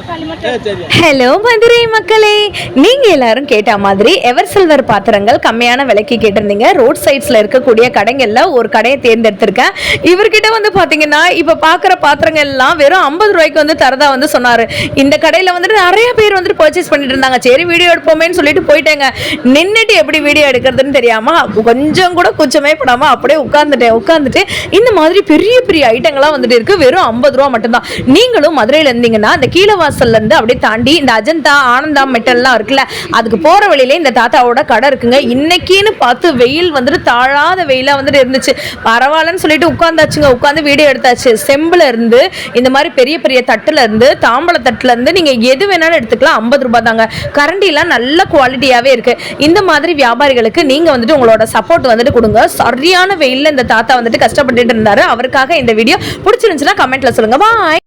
Hello Madurai மக்களே, நீங்க எல்லாரும் கேட்ட மாதிரி எவர் சில்வர் பாத்திரங்கள் கம்மியான விலைக்கு கேட்டிருந்தீங்க. ரோட் சைட்ஸ்ல இருக்கக்கூடிய கடைகள்ல ஒரு கடையை தேர்ந்தெடுத்திருக்கேன். இவர்கிட்ட வந்து பாத்தீங்கன்னா இப்ப பாக்குற பாத்திரங்கள் எல்லாம் வெறும் 50 ரூபாய்க்கு வந்து தரதா வந்து சொன்னாரு. இந்த கடையில வந்துட்டு நிறைய பேர் வந்துட்டு பர்ச்சேஸ் பண்ணிட்டு இருந்தாங்க. சரி வீடியோ எடுப்போமேன்னு சொல்லிட்டு போயிட்டேங்க. நின்னுட்டு எப்படி வீடியோ எடுக்கிறதுன்னு தெரியாம கொஞ்சம் கூட கூச்சமே படாம அப்படியே உட்கார்ந்துட்டு இந்த மாதிரி பெரிய பெரிய ஐட்டங்களா வந்துட்டு இருக்கு. வெறும் 50 ரூபா மட்டும்தான். நீங்களும் மதுரையில இருந்தீங்கன்னா இந்த கீழவாசல்ல இருந்து அப்படியே தாண்டி இந்த அஜந்தா ஆனந்தா மெட்டல்லாம் இருக்குல்ல, அதுக்கு போற வழியில இந்த தாத்தாவோட கடை இருக்குங்க. இன்னைக்குன்னு பார்த்து வெயில் வந்துட்டு தாழாத வெயிலா வந்துட்டு இருந்துச்சு. பரவாயில்லன்னு சொல்லிட்டு உட்கார்ந்தாச்சுங்க. உட்கார்ந்து வீடியோ எடுத்தாச்சு. செம்புல இருந்து இந்த மாதிரி பெரிய பெரிய தட்டுல இருந்து தாம்பள தட்டுல இருந்து நீங்க எது வேணாலும் எடுத்துக்கலாம். 50 ரூபாய் தாங்க. கரண்டிலாம் நல்ல குவாலிட்டியாவே இருக்கு. இந்த மாதிரி வியாபாரிகளுக்கு நீங்க வந்துட்டு உங்களோட சப்போர்ட் வந்துட்டு கொடுங்க. சரியான வெயில்ல இந்த தாத்தா வந்துட்டு கஷ்டப்பட்டுட்டு இருந்தாரு. அவருக்காக இந்த வீடியோ பிடிச்சிருந்துச்சுன்னா கமெண்ட்ல சொல்லுங்க. பாய்.